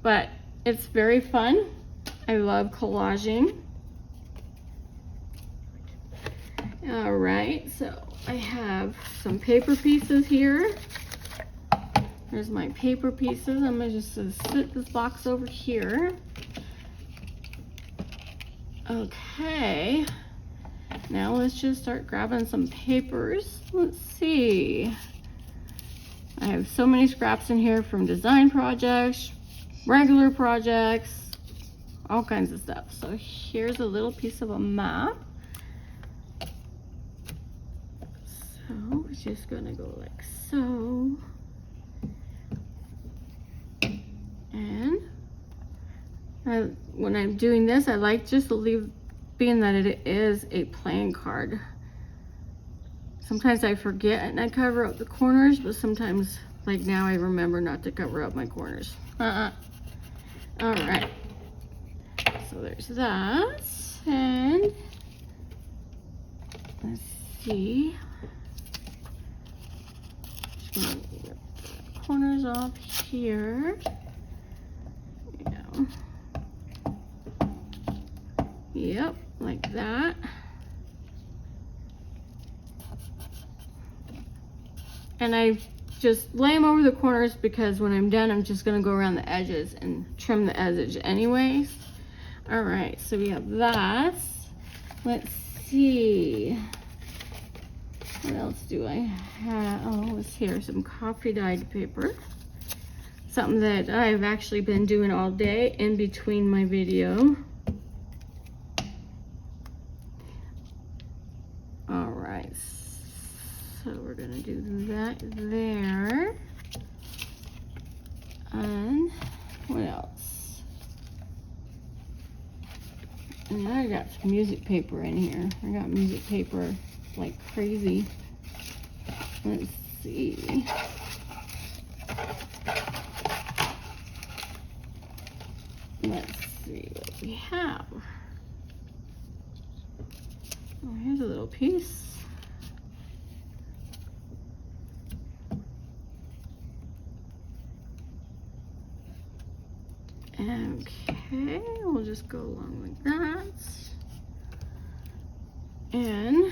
But it's very fun. I love collaging. All right, so I have some paper pieces here. There's my paper pieces. I'm gonna just sit this box over here. Okay, now let's just start grabbing some papers. Let's see. I have so many scraps in here from design projects, regular projects, all kinds of stuff. So here's a little piece of a map. So it's just gonna go like so. And when I'm doing this, I like just to leave, being that it is a playing card. Sometimes I forget and I cover up the corners, but sometimes, like now, I remember not to cover up my corners. All right. So there's that. And let's see. Just gonna rip the corners off here. Yep, like that. And I just lay them over the corners because when I'm done, I'm just gonna go around the edges and trim the edge anyways. All right, so we have that. Let's see. What else do I have? Oh, it's here, some coffee dyed paper. Something that I've actually been doing all day in between my video. All right, so we're gonna do that there. And what else? And I got some music paper in here. I got music paper like crazy. Let's see. Let's see what we have. Oh, here's a little piece. Okay, we'll just go along like that. And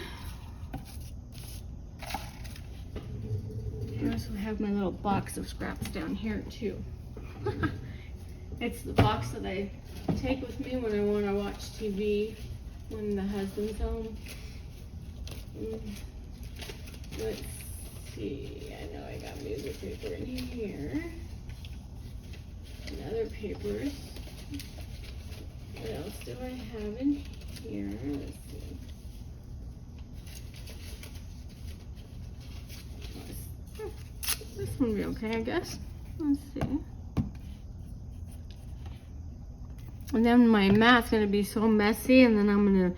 I also have my little box of scraps down here too. It's the box that I take with me when I want to watch TV when the husband's home. Let's see, I know I got music paper in here. And other papers. What else do I have in here? Let's see. This one will be okay, I guess. Let's see. And then my mat's gonna be so messy, and then I'm gonna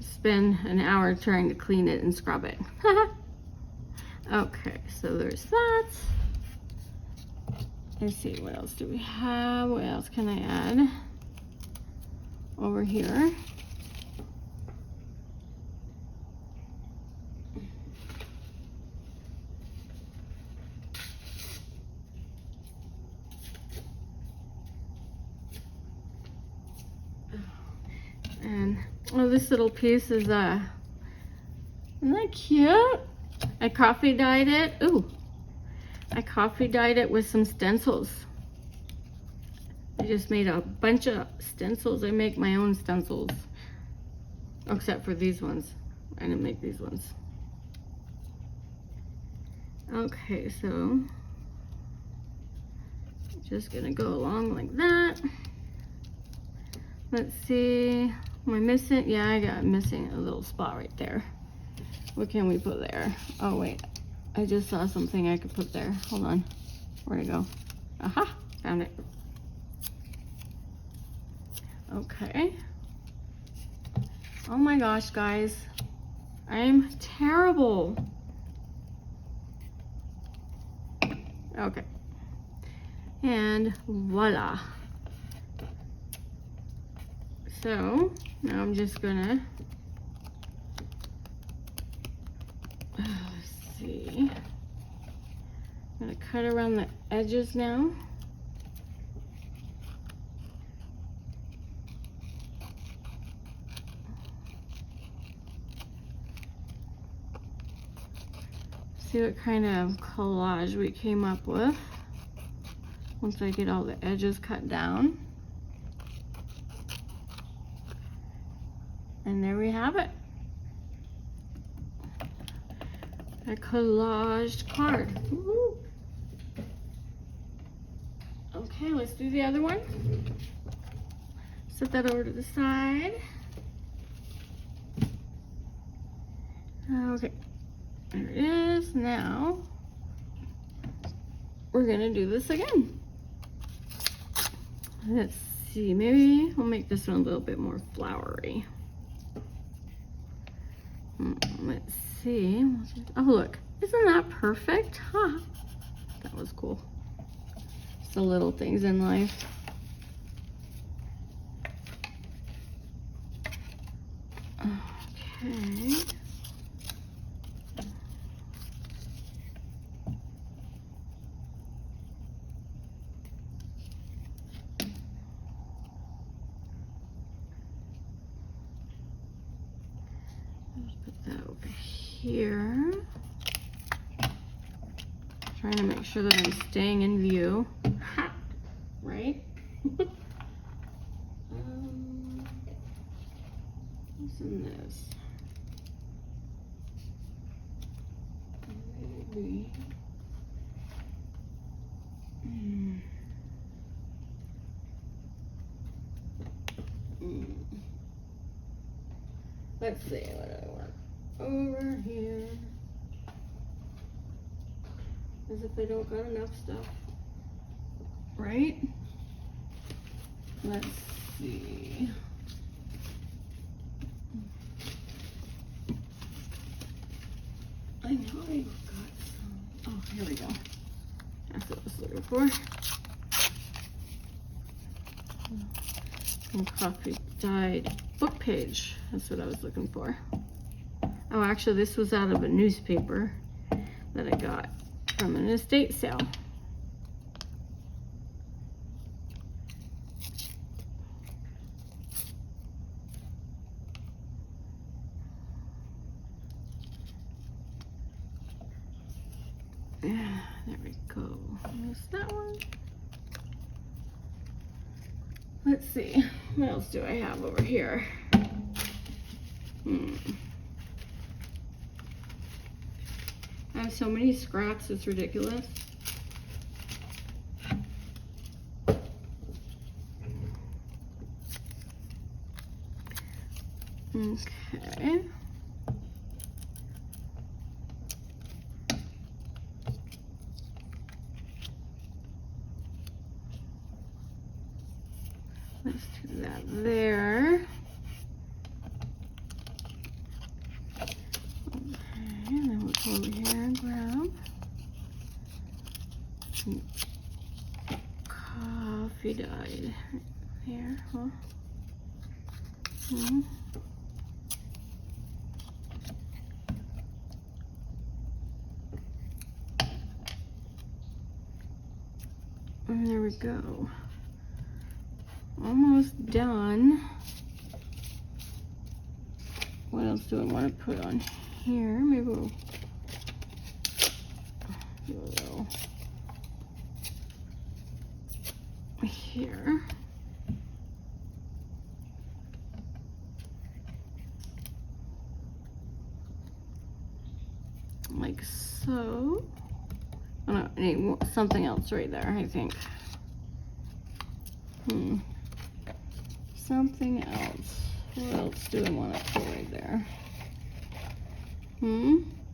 spend an hour trying to clean it and scrub it. Okay, so there's that. Let's see, what else do we have? What else can I add over here? And oh, this little piece is isn't that cute? I coffee dyed it. Ooh, I coffee dyed it with some stencils. I just made a bunch of stencils. I make my own stencils, except for these ones. I didn't make these ones. Okay, so just gonna go along like that. Let's see, am I missing? Yeah, I got missing a little spot right there. What can we put there? Oh wait, I just saw something I could put there. Hold on, where'd it go? Aha, found it. Okay. Oh my gosh, guys, I'm terrible. Okay, and voila. So now I'm just gonna, let's see, I'm gonna cut around the edges now. See what kind of collage we came up with once I get all the edges cut down. And there we have it. A collaged card. Woo-hoo. Okay, let's do the other one. Set that over to the side. Okay, there it is. Now we're gonna do this again. Let's see, maybe we'll make this one a little bit more flowery. Let's see. Oh, look. Isn't that perfect? Huh. That was cool. It's the little things in life. Okay. Here, trying to make sure that I'm staying in view, right? What's in this? Maybe. Let's see what I want. Over here, as if I don't got enough stuff, right? Let's see. I know I got some. Oh, here we go. That's what I was looking for. Some coffee dyed book page. That's what I was looking for. Oh, actually, this was out of a newspaper that I got from an estate sale. Yeah, there we go. There's that one. Let's see, what else do I have over here? I have so many scraps, it's ridiculous. Okay. Let's do that there. Okay, and then we'll come over here and grab some coffee dyed here, huh? Hmm. And there we go. Almost done. What else do I want to put on here? Maybe we'll do a little here. Like so. Oh, no, I need something else right there, I think. Something else. What else do I want to put right there?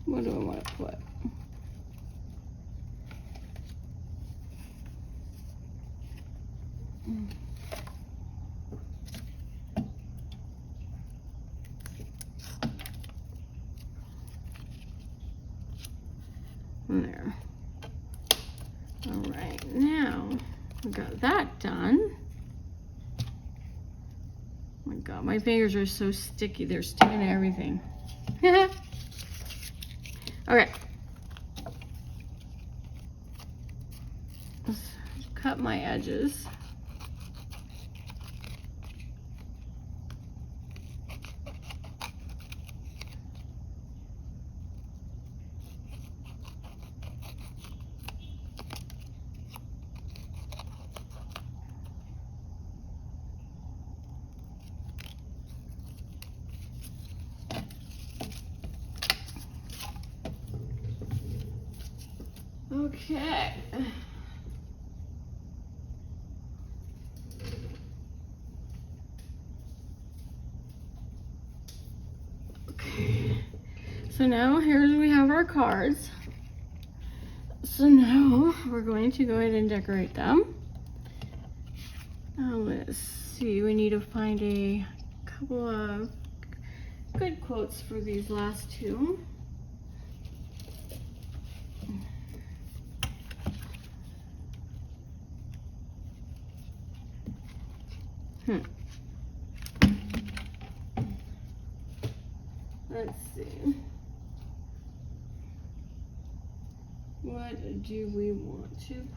What do I want to put? There. All right, now we got that done. Oh my God, my fingers are so sticky. They're sticking to everything. Okay. Let's cut my edges. Okay. Okay. So now here we have our cards. So now we're going to go ahead and decorate them. Now let's see, we need to find a couple of good quotes for these last two. Let's see. What do we want to?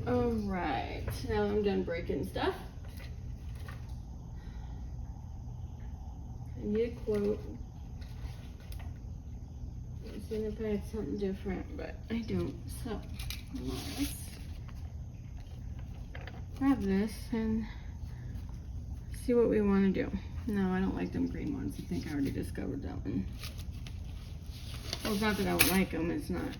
All right, now I'm done breaking stuff. I need a quote. I was seeing if I had something different, but I don't. So let's grab this and see what we want to do. No, I don't like them green ones. I think I already discovered that one. Well, it's not that I don't like them, it's not.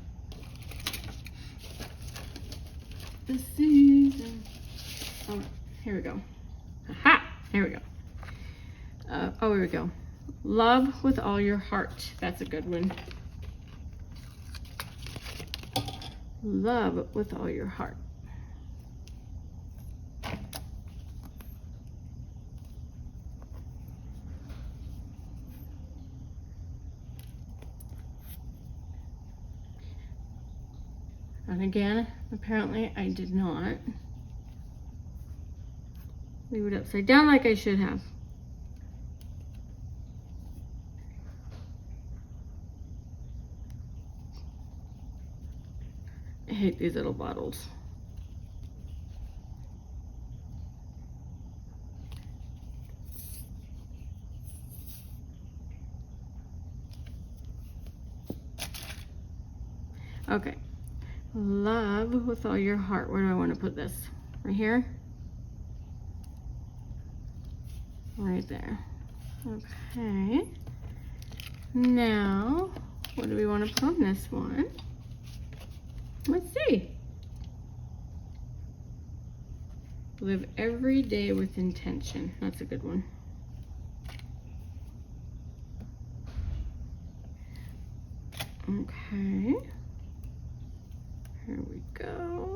The season. Oh, here we go. Aha! Here we go. Oh, here we go. Love with all your heart. That's a good one. Love with all your heart. And again, apparently I did not leave it upside down like I should have. I hate these little bottles. Okay. Love with all your heart. Where do I want to put this? Right here? right there. Okay. Now, what do we want to put on this one? Let's see. Live every day with intention. That's a good one. Okay. Here we go.